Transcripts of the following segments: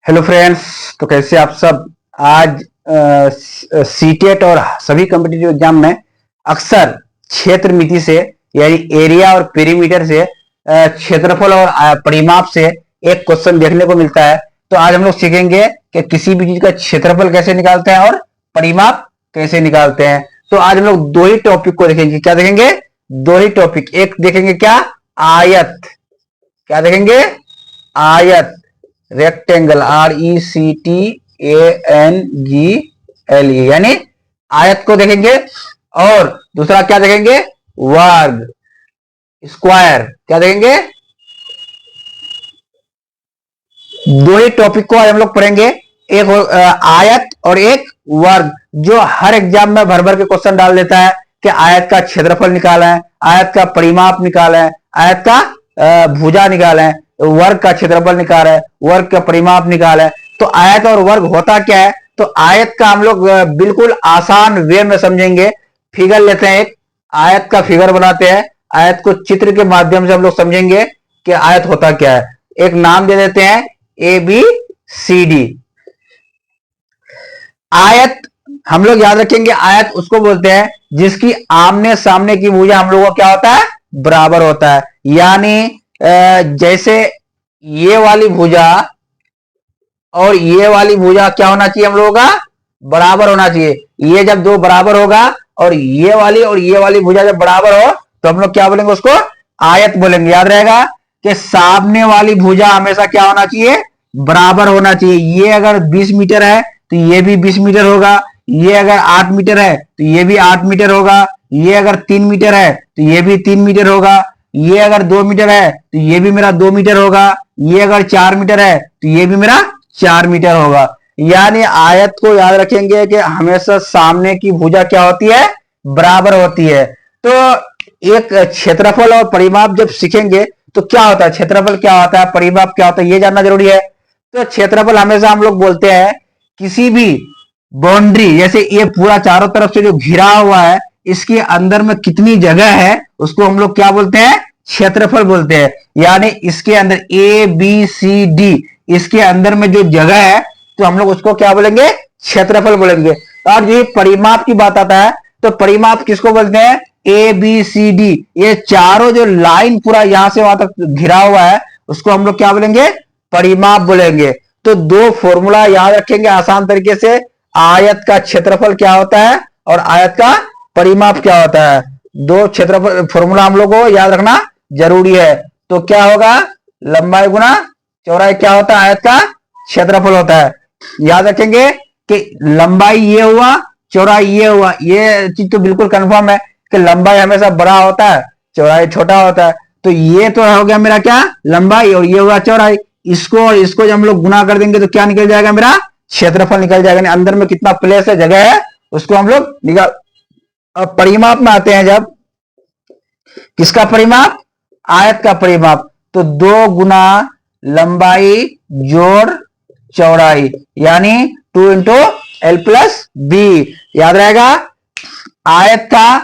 Hello friends. तो कैसे आप सब। आज सीटेट और सभी कॉम्पिटिटिव एग्जाम में अक्सर क्षेत्र मिति से यानी एरिया और पेरीमीटर से क्षेत्रफल और परिमाप से एक क्वेश्चन देखने को मिलता है। तो आज हम लोग सीखेंगे कि किसी भी चीज का क्षेत्रफल कैसे निकालते हैं और परिमाप कैसे निकालते हैं। तो आज हम लोग दो ही टॉपिक को देखेंगे। क्या देखेंगे? दो ही टॉपिक। एक देखेंगे क्या? आयत। क्या देखेंगे? आयत, रेक्टेंगल, RECTANGLE यानी आयत को देखेंगे। और दूसरा क्या देखेंगे? वर्ग, स्क्वायर। क्या देखेंगे? दो ही टॉपिक को आज हम लोग पढ़ेंगे, एक आयत और एक वर्ग, जो हर एग्जाम में भर भर के क्वेश्चन डाल देता है कि आयत का क्षेत्रफल निकाला है, आयत का परिमाप निकाला है, आयत का भुजा निकाला है, वर्ग का क्षेत्रफल निकाला है, वर्ग का परिमाप निकाला है। तो आयत और वर्ग होता क्या है? तो आयत का हम लोग बिल्कुल आसान वे में समझेंगे। फिगर लेते हैं, एक आयत का फिगर बनाते हैं। आयत को चित्र के माध्यम से हम लोग समझेंगे कि आयत होता क्या है। एक नाम दे देते हैं ABCD। आयत हम लोग याद रखेंगे, आयत उसको बोलते हैं जिसकी आमने सामने की भुजा हम लोगों को क्या होता है? बराबर होता है। यानी जैसे ये वाली भुजा और ये वाली भुजा क्या होना चाहिए? हम लोगों का बराबर होना चाहिए। ये जब दो बराबर होगा और ये वाली भुजा जब बराबर हो तो हम लोग क्या बोलेंगे? उसको आयत बोलेंगे। याद रहेगा कि सामने वाली भुजा हमेशा क्या होना चाहिए? बराबर होना चाहिए। ये अगर 20 मीटर है तो ये भी 20 मीटर होगा। ये अगर 8 मीटर है तो ये भी 8 मीटर होगा। ये अगर 3 मीटर है तो ये भी 3 मीटर होगा। ये अगर 2 मीटर है तो ये भी मेरा 2 मीटर होगा। ये अगर 4 मीटर है तो ये भी मेरा 4 मीटर होगा। यानी आयत को याद रखेंगे कि हमेशा सामने की भुजा क्या होती है? बराबर होती है। तो एक क्षेत्रफल और परिमाप जब सीखेंगे तो क्या होता है? क्षेत्रफल क्या होता है, परिमाप क्या होता है, ये जानना जरूरी है। तो क्षेत्रफल हमेशा हम लोग बोलते हैं किसी भी बाउंड्री, जैसे ये पूरा चारों तरफ से जो घिरा हुआ है, इसके अंदर में कितनी जगह है उसको हम लोग क्या बोलते हैं? क्षेत्रफल बोलते हैं। यानी इसके अंदर ABCD, इसके अंदर में जो जगह है तो हम लोग उसको क्या बोलेंगे? क्षेत्रफल बोलेंगे। और ये परिमाप की बात आता है तो परिमाप किसको बोलते हैं? ABCD, ये चारों जो लाइन पूरा यहां से वहां तक घिरा हुआ है उसको हम लोग क्या बोलेंगे? परिमाप बोलेंगे। तो दो फॉर्मूला याद रखेंगे आसान तरीके से। आयत का क्षेत्रफल क्या होता है और आयत का परिमाप क्या होता है। दो क्षेत्रफल फॉर्मूला हम लोग को याद रखना जरूरी है। तो क्या होगा? लंबाई गुना चौड़ाई क्या होता है? आयत का क्षेत्रफल होता है। याद रखेंगे कि लंबाई ये हुआ, चौड़ाई ये हुआ। ये चीज तो बिल्कुल कंफर्म है कि लंबाई हमेशा बड़ा होता है, चौड़ाई छोटा होता है। तो ये तो हो गया मेरा क्या? लंबाई, और ये हुआ चौड़ाई। इसको और इसको जब हम लोग गुना कर देंगे तो क्या निकल जाएगा? मेरा क्षेत्रफल निकल जाएगा। अंदर में कितना प्लेस है, जगह है, उसको हम लोग निकाल। अब परिमाप में आते हैं, जब किसका परिमाप? आयत का परिमाप। तो 2 गुना लंबाई जोड़ चौड़ाई, यानी 2 इंटू L प्लस B। याद रहेगा, आयत का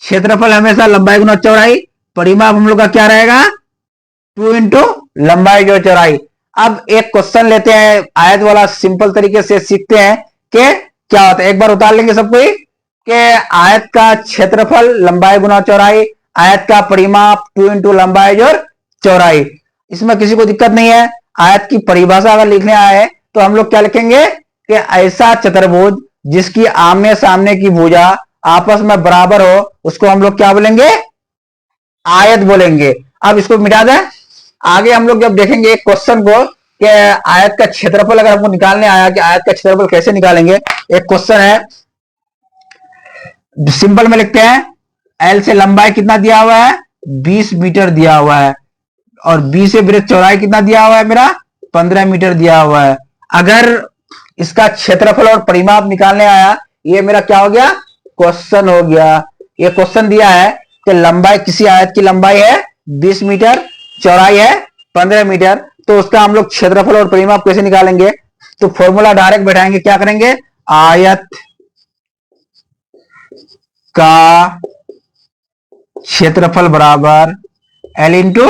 क्षेत्रफल हमेशा लंबाई गुना चौड़ाई, परिमाप हम लोग का क्या रहेगा? 2 इंटू लंबाई जोड़ चौड़ाई। अब एक क्वेश्चन लेते हैं आयत वाला, सिंपल तरीके से सीखते हैं कि क्या होता है। एक बार उतार लेंगे सबको कि आयत का क्षेत्रफल लंबाई गुना चौड़ाई, आयत का परिमाप 2 इंटू लंबाई जोड़ चौड़ाई। इसमें किसी को दिक्कत नहीं है। आयत की परिभाषा अगर लिखने आए तो हम लोग क्या लिखेंगे कि ऐसा चतुर्भुज जिसकी आमने सामने की भुजा आपस में बराबर हो उसको हम लोग क्या बोलेंगे? आयत बोलेंगे। अब इसको मिटा दें। आगे हम लोग जब देखेंगे एक क्वेश्चन को कि आयत का क्षेत्रफल अगर हमको निकालने आया कि आयत का क्षेत्रफल कैसे निकालेंगे। एक क्वेश्चन है, सिंपल में लिखते हैं। L से लंबाई कितना दिया हुआ है? 20 मीटर दिया हुआ है। और B से वृत्त चौड़ाई कितना दिया हुआ है? मेरा 15 मीटर दिया हुआ है। अगर इसका क्षेत्रफल और परिमाप निकालने आया, ये मेरा क्या हो गया? क्वेश्चन हो गया। ये क्वेश्चन दिया है कि लंबाई, किसी आयत की लंबाई है 20 मीटर, चौड़ाई है 15 मीटर, तो उसका हम लोग क्षेत्रफल और परिमाप कैसे निकालेंगे? तो फॉर्मूला डायरेक्ट बैठाएंगे। क्या करेंगे? आयत का क्षेत्रफल बराबर L इंटू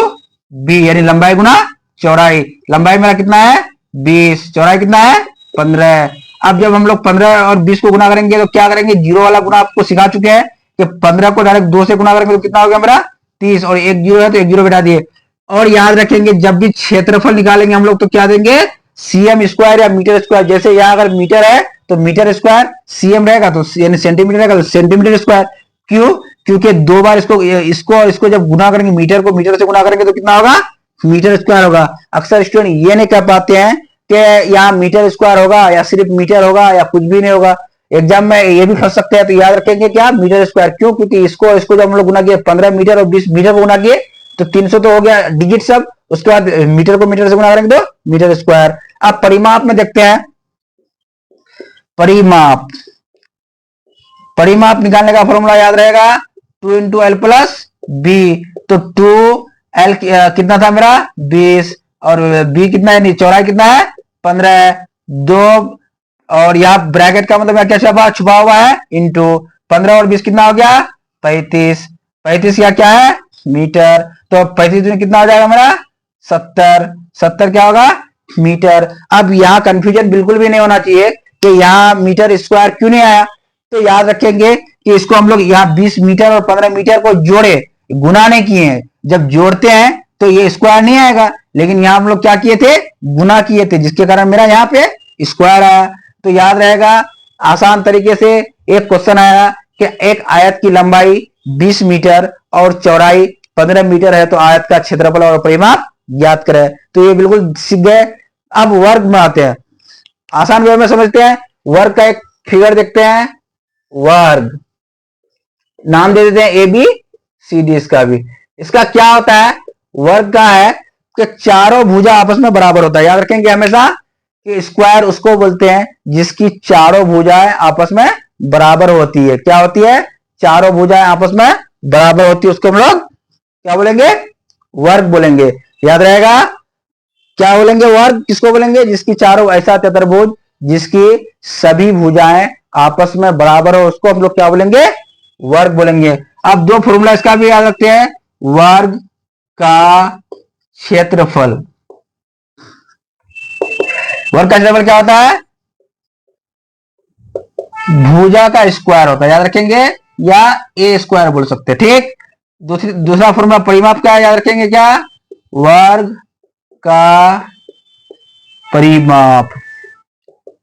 B, यानी लंबाई गुना चौड़ाई। लंबाई मेरा कितना है? 20, चौड़ाई कितना है 15। अब जब हम लोग 15 और 20 को गुना करेंगे तो क्या करेंगे, जीरो वाला गुना आपको सिखा चुके हैं कि 15 को डायरेक्ट 2 से गुना करेंगे तो कितना हो गया मेरा 30, और एक जीरो है तो एक जीरो बिठा दिए। और याद रखेंगे जब भी क्षेत्रफल निकालेंगे हम लोग तो क्या देंगे, सीएम स्क्वायर या मीटर स्क्वायर। जैसे यहाँ अगर मीटर है तो मीटर स्क्वायर, सीएम रहेगा तो यानी सेंटीमीटर रहेगा तो सेंटीमीटर स्क्वायर। क्यों, क्योंकि दो बार इसको जब गुना करेंगे, मीटर को मीटर से गुना करेंगे तो कितना होगा, मीटर स्क्वायर होगा। अक्सर स्टूडेंट ये नहीं कह पाते हैं कि यहाँ मीटर स्क्वायर होगा या सिर्फ मीटर होगा या कुछ भी नहीं होगा। एग्जाम में ये भी फंस सकते हैं, तो याद रखेंगे क्या, मीटर स्क्वायर। क्यों, क्योंकि इसको जब हम लोग गुना किए 15 मीटर और 20 मीटर को गुना किए तो 300 तो हो गया डिजिट सब। उसके बाद मीटर को मीटर से गुना करेंगे तो मीटर स्क्वायर। अब परिमाप में देखते हैं, परिमाप परिमाप निकालने का फॉर्मूला याद रहेगा 2 इंटू एल प्लस बी। तो 2l कितना था मेरा 20, और b कितना है, चौड़ाई कितना है 15, 2 और यहाँ ब्रैकेट का मतलब क्या छुपा हुआ है, इंटू 15 और 20 कितना हो गया 35। 35 या क्या है मीटर। तो 35 में कितना हो जाएगा मेरा 70। 70 क्या होगा मीटर। अब यहाँ कंफ्यूजन बिल्कुल भी नहीं होना चाहिए कि यहाँ मीटर स्क्वायर क्यों नहीं आया। तो याद रखेंगे कि इसको हम लोग यहाँ 20 मीटर और 15 मीटर को जोड़े, गुना नहीं किए हैं। जब जोड़ते हैं तो ये स्क्वायर नहीं आएगा, लेकिन यहाँ हम लोग क्या किए थे, गुना किए थे, जिसके कारण मेरा यहाँ पे स्क्वायर आया। तो याद रहेगा आसान तरीके से एक क्वेश्चन आया कि एक आयत की लंबाई 20 मीटर और चौड़ाई 15 मीटर है, तो आयत का क्षेत्रफल और परिमाप ज्ञात करें। तो ये बिल्कुल सीख गए। अब वर्ग में आते हैं, आसान वे में समझते हैं। वर्ग का एक फिगर देखते हैं, वर्ग नाम दे देते हैं ए बी सी डी। इसका भी, इसका क्या होता है, वर्ग का है कि चारों भुजा आपस में बराबर होता है। याद रखेंगे हमेशा कि स्क्वायर उसको बोलते हैं जिसकी चारों भुजाएं आपस में बराबर होती है। क्या होती है, चारों भुजाएं आपस में बराबर होती है, उसको हम लोग क्या बोलेंगे, वर्ग बोलेंगे। याद रहेगा क्या बोलेंगे, वर्ग किसको बोलेंगे, जिसकी चारों, ऐसा चतुर्भुज जिसकी सभी भुजाएं आपस में बराबर हो उसको हम लोग क्या बोलेंगे, वर्ग बोलेंगे। अब दो फॉर्मूला इसका भी याद रखते हैं, वर्ग का क्षेत्रफल। वर्ग का क्षेत्रफल क्या होता है, भुजा का स्क्वायर होता है, याद रखेंगे, या ए स्क्वायर बोल सकते हैं। ठीक, दूसरा फॉर्मूला परिमाप का याद रखेंगे, क्या, वर्ग का परिमाप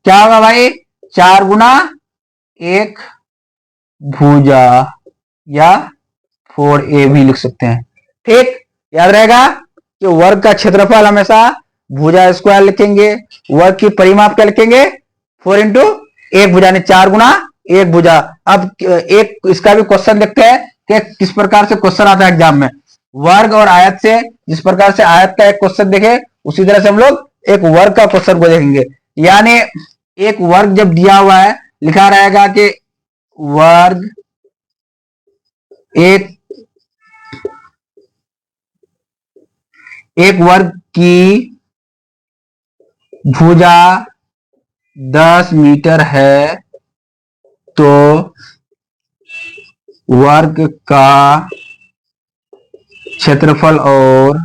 क्या होगा भाई, 4 गुना 1 भुजा, या 4a भी लिख सकते हैं। ठीक, याद रहेगा कि वर्ग का क्षेत्रफल हमेशा भुजा स्क्वायर लिखेंगे, वर्ग की परिमाप क्या लिखेंगे 4 इंटू 1 भुजा, ने 4 गुना 1 भुजा। अब एक इसका भी क्वेश्चन देखते हैं कि किस प्रकार से क्वेश्चन आता है एग्जाम में। वर्ग और आयत से, जिस प्रकार से आयत का एक क्वेश्चन देखे उसी तरह से हम लोग एक वर्ग का क्वेश्चन को देखेंगे। यानी एक वर्ग जब दिया हुआ है, लिखा रहेगा कि वर्ग एक वर्ग की भुजा 10 मीटर है, तो वर्ग का क्षेत्रफल और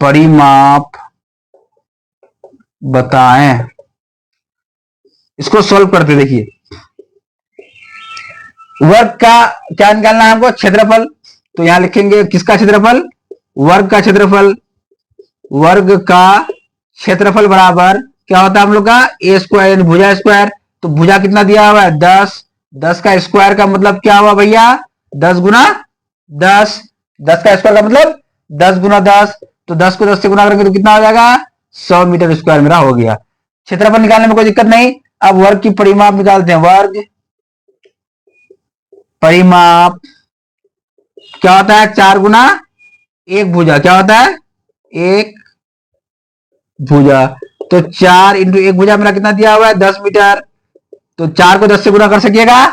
परिमाप बताएं। इसको सॉल्व करते देखिए, वर्ग का क्या निकालना है हमको, क्षेत्रफल। तो यहां लिखेंगे किसका क्षेत्रफल, वर्ग का क्षेत्रफल। वर्ग का क्षेत्रफल बराबर क्या होता है हम लोग का, ए स्क्वायर, भुजा स्क्वायर। तो भुजा कितना दिया हुआ है 10, 10 का स्क्वायर का मतलब क्या हुआ भैया 10 गुना 10, 10 का स्क्वायर का मतलब 10 गुना 10। तो 10 को 10 से गुना करेंगे तो कितना हो जाएगा 100 मीटर स्क्वायर मेरा हो गया। क्षेत्रफल निकालने में कोई दिक्कत नहीं। अब वर्ग की परिमाप निकालते हैं, वर्ग परिमाप क्या होता है, 4 गुना 1 भुजा, क्या होता है 1 भुजा। तो 4 इंटू 1 भुजा मेरा कितना दिया हुआ है 10 मीटर। तो 4 को 10 से गुना कर सकिएगा,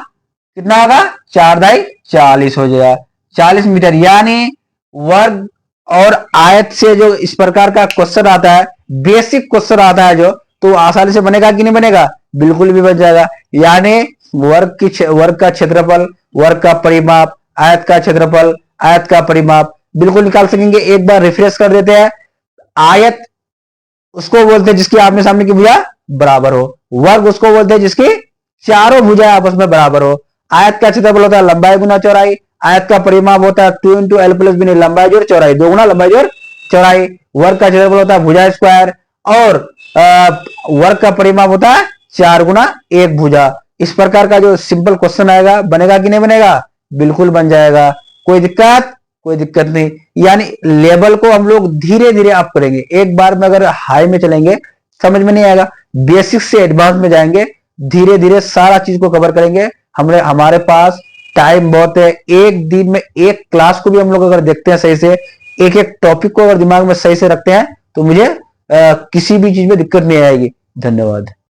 कितना होगा 4 दाई 40 हो जाएगा, 40 मीटर। यानी वर्ग और आयत से जो इस प्रकार का क्वेश्चन आता है, बेसिक क्वेश्चन आता है जो, तो आसानी से बनेगा कि नहीं बनेगा, बिल्कुल भी बन जाएगा। यानी वर्ग का क्षेत्रफल, वर्ग का परिमाप, आयत का क्षेत्रफल, आयत का परिमाप बिल्कुल निकाल सकेंगे। एक बार रिफ्रेश कर देते हैं। आयत उसको बोलते हैं जिसकी आमने सामने की भुजा बराबर हो। वर्ग उसको बोलते हैं जिसकी चारों भुजाएं आपस में बराबर हो। आयत का क्षेत्रफल होता है लंबाई गुना चौड़ाई। आयत का परिमाप होता है 2 इंटू एल प्लस बी, लंबाई जोड़ चौड़ाई, 2 गुना लंबाई जोड़ चौड़ाई। वर्ग का क्षेत्रफल होता है भुजा स्क्वायर, और वर्ग का परिमाप होता है 4 गुना एक भुजा। इस प्रकार का जो सिंपल क्वेश्चन आएगा, बनेगा कि नहीं बनेगा? बिल्कुल बन जाएगा, कोई दिक्कत? कोई दिक्कत नहीं। यानी लेवल को हम लोग धीरे धीरे अप करेंगे, एक बार में अगर हाई में चलेंगे समझ में नहीं आएगा, बेसिक से एडवांस में जाएंगे, धीरे धीरे सारा चीज को कवर करेंगे। हमारे पास टाइम बहुत है, एक दिन में एक क्लास को भी हम लोग अगर देखते हैं सही से, एक एक टॉपिक को अगर दिमाग में सही से रखते हैं, तो मुझे किसी भी चीज में दिक्कत नहीं आएगी। धन्यवाद।